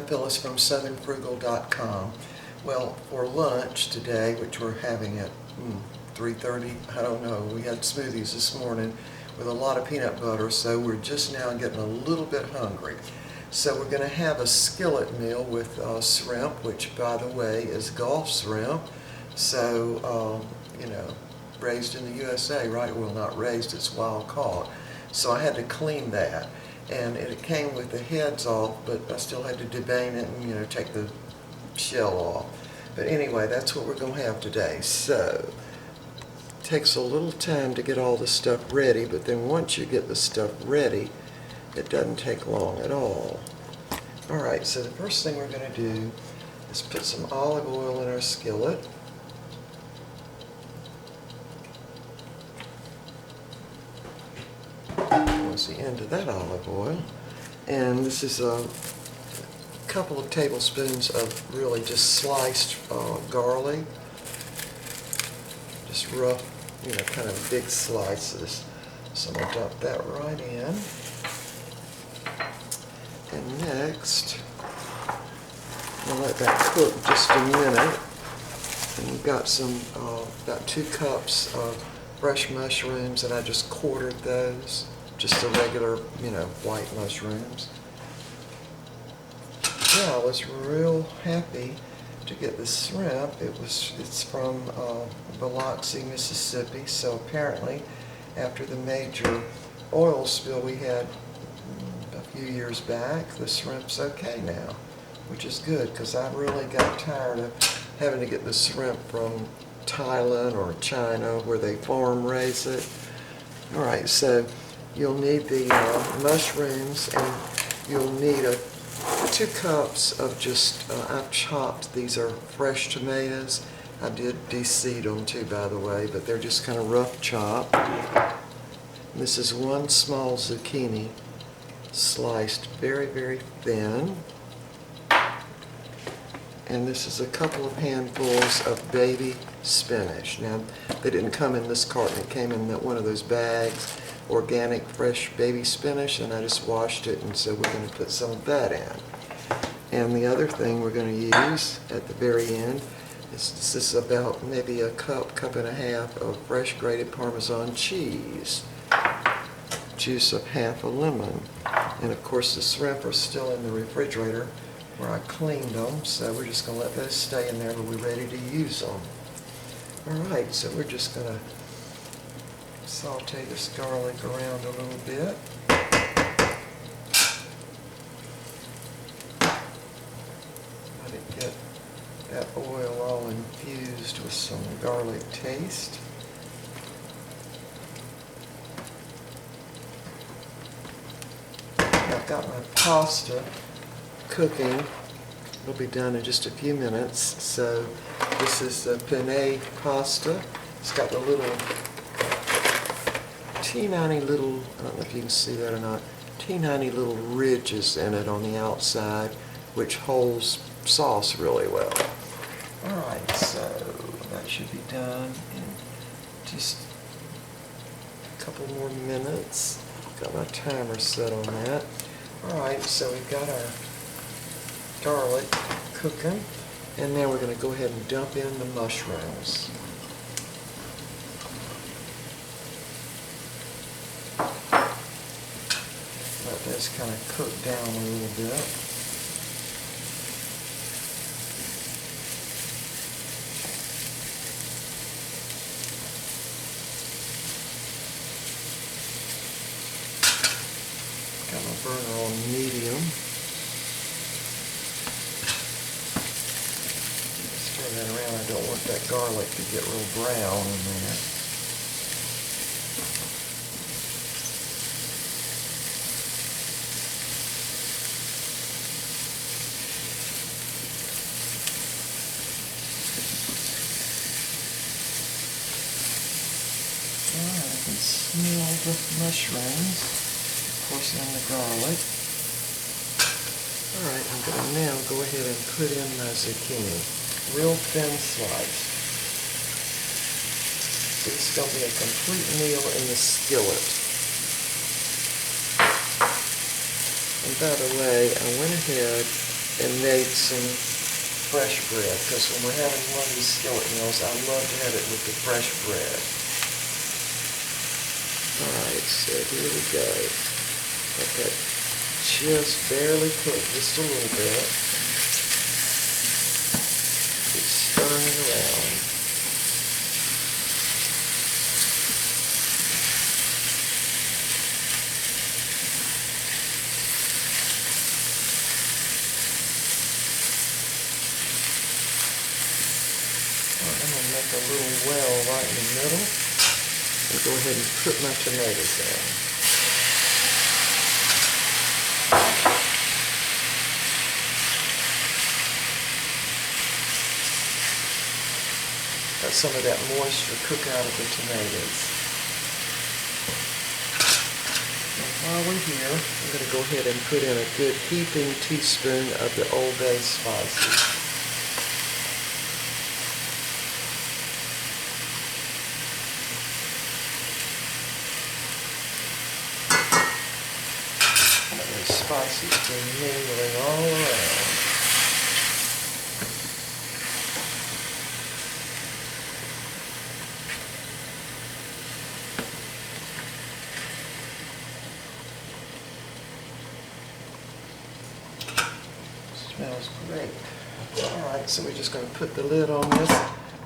Phyllis from SouthernFrugal.com. Well, for lunch today, which we're having at 3:30, I don't know, we had smoothies this morning with a lot of peanut butter, so we're just now getting a little bit hungry. So we're going to have a skillet meal with shrimp, which, by the way, is Gulf shrimp. So, raised in the USA, right? Well, not raised, it's wild caught. So I had to clean that. And it came with the heads off, but I still had to devein it and, take the shell off. But anyway, that's what we're going to have today. So, it takes a little time to get all the stuff ready, but then once you get the stuff ready, it doesn't take long at all. Alright, so the first thing we're going to do is put some olive oil in our skillet. Towards the end of that olive oil. And this is a couple of tablespoons of really just sliced garlic. Just rough, kind of big slices. So I'm going to dump that right in. And next, I'll let that cook just a minute. And we've got some, about 2 cups of fresh mushrooms, and I just quartered those. Just the regular, white mushrooms. Yeah, I was real happy to get the shrimp. It's from Biloxi, Mississippi. So apparently, after the major oil spill we had a few years back, the shrimp's okay now, which is good because I really got tired of having to get the shrimp from Thailand or China where they farm raise it. All right, so you'll need the mushrooms, and you'll need 2 cups of just, I've chopped, these are fresh tomatoes. I did de-seed them too, by the way, but they're just kind of rough chopped. And this is 1 small zucchini, sliced very, very thin. And this is a couple of handfuls of baby spinach. Now, they didn't come in this carton, it came in one of those bags. Organic fresh baby spinach, and I just washed it, and so we're going to put some of that in. And the other thing we're going to use at the very end is this is about maybe a cup and a half of fresh grated Parmesan cheese, juice of half a lemon, and of course the shrimp are still in the refrigerator where I cleaned them, so we're just going to let those stay in there till we're ready to use them. Alright, so we're just going to saute this garlic around a little bit. Let it get that oil all infused with some garlic taste. I've got my pasta cooking. It'll be done in just a few minutes. So this is the Penne pasta. It's got the little teeny little, I don't know if you can see that or not, teeny little ridges in it on the outside, which holds sauce really well. Alright, so that should be done in just a couple more minutes. Got my timer set on that. Alright, so we've got our garlic cooking, and now we're going to go ahead and dump in the mushrooms. Let this kind of cook down a little bit. Got my burner on medium. Turn that around. I don't want that garlic to get real brown in there. Alright, I can smell the mushrooms, of course, and the garlic. Alright, I'm going to now go ahead and put in my zucchini. Real thin slice. It's going to be a complete meal in the skillet. And by the way, I went ahead and made some fresh bread, because when we're having one of these skillet meals, I love to have it with the fresh bread. Alright, so here we go. Let that just barely cook just a little bit. Keep stirring it around. I'm going to make a little well right in the middle. I'll go ahead and put my tomatoes in. Let some of that moisture cook out of the tomatoes. And while we're here, I'm going to go ahead and put in a good heaping teaspoon of the Old Bay spices. Spices been mingling all around. Smells great. Alright, so we're just going to put the lid on this,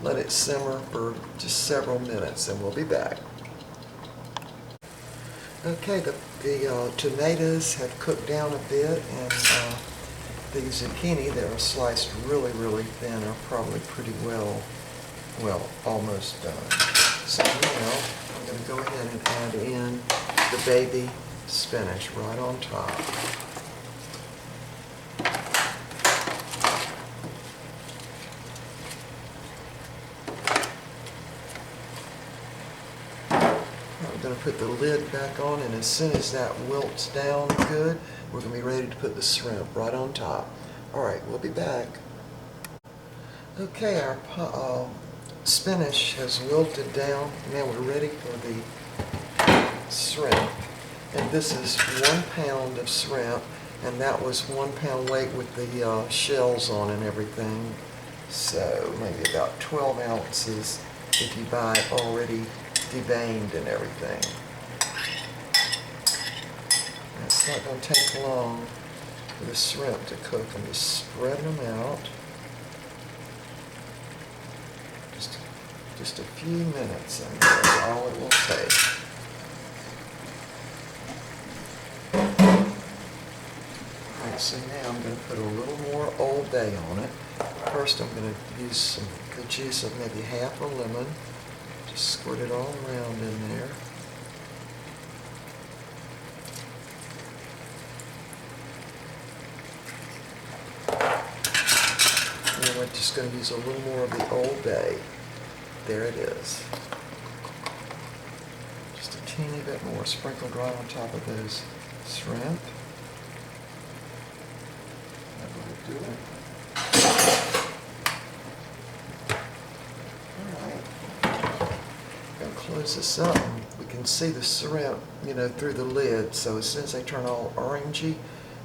let it simmer for just several minutes, and we'll be back. Okay, the tomatoes have cooked down a bit, and the zucchini that are sliced really, really thin are probably pretty well, almost done. So now I'm going to go ahead and add in the baby spinach right on top. I'm going to put the lid back on, and as soon as that wilts down good, we're going to be ready to put the shrimp right on top. Alright, we'll be back. Okay, our spinach has wilted down. Now we're ready for the shrimp. And this is 1 pound of shrimp, and that was 1 pound weight with the shells on and everything. So maybe about 12 ounces if you buy it already deveined and everything. And it's not going to take long for the shrimp to cook. I'm just spreading them out. Just a few minutes, and that's all it will take. Alright, so now I'm going to put a little more Old Bay on it. First I'm going to use the juice of maybe half a lemon. Just squirt it all around in there. And then we're just going to use a little more of the Old Bay. There it is. Just a teeny bit more sprinkled right on top of those shrimp. That will do it. Close this up, and we can see the shrimp, through the lid, so as soon as they turn all orangey,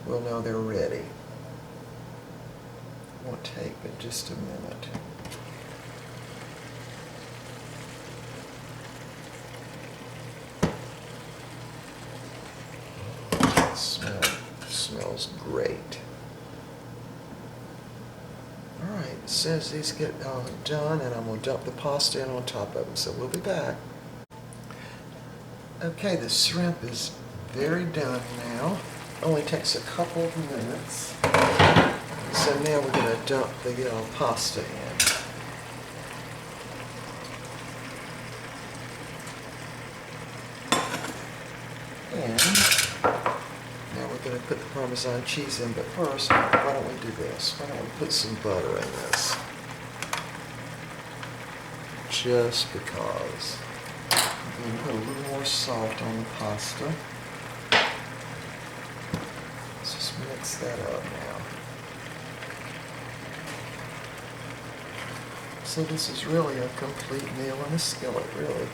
we'll know they're ready. Won't take but just a minute. Smells great. Alright, as soon as these get done, and I'm going to dump the pasta in on top of them, so we'll be back. Okay, the shrimp is very done now. Only takes a couple of minutes. So now we're going to dump the pasta in. And now we're going to put the Parmesan cheese in, but first, why don't we do this? Why don't we put some butter in this? Just because. I'm going to put a little more salt on the pasta. Let's just mix that up now. So this is really a complete meal in a skillet, really.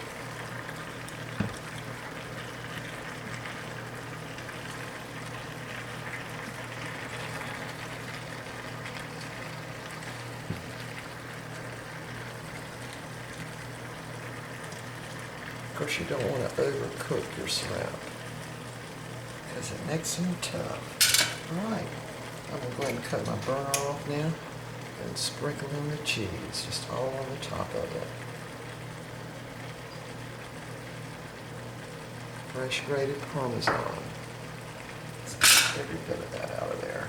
course, you don't want to overcook your shrimp because it makes them tough. All right, I'm going to go ahead and cut my burner off now and sprinkle in the cheese, just all on the top of it. Fresh grated parmesan. Let's get every bit of that out of there.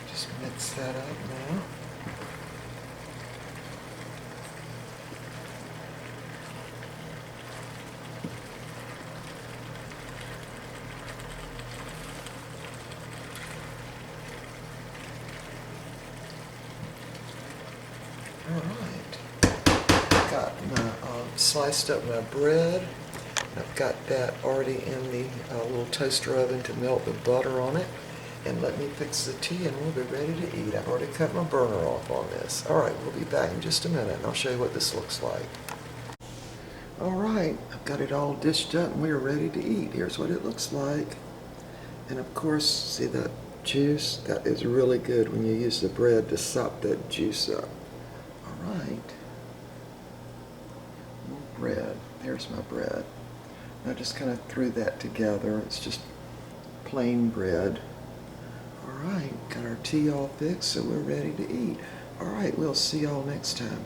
Just mix that up now. All right, got my sliced up my bread. I've got that already in the little toaster oven to melt the butter on it. And let me fix the tea and we'll be ready to eat. I've already cut my burner off on this. All right, we'll be back in just a minute and I'll show you what this looks like. All right, I've got it all dished up and we are ready to eat. Here's what it looks like. And of course, see that juice? That is really good when you use the bread to sop that juice up. All right, more bread. There's my bread. I just kind of threw that together. It's just plain bread. All right, got our tea all fixed, so we're ready to eat. All right, we'll see y'all next time.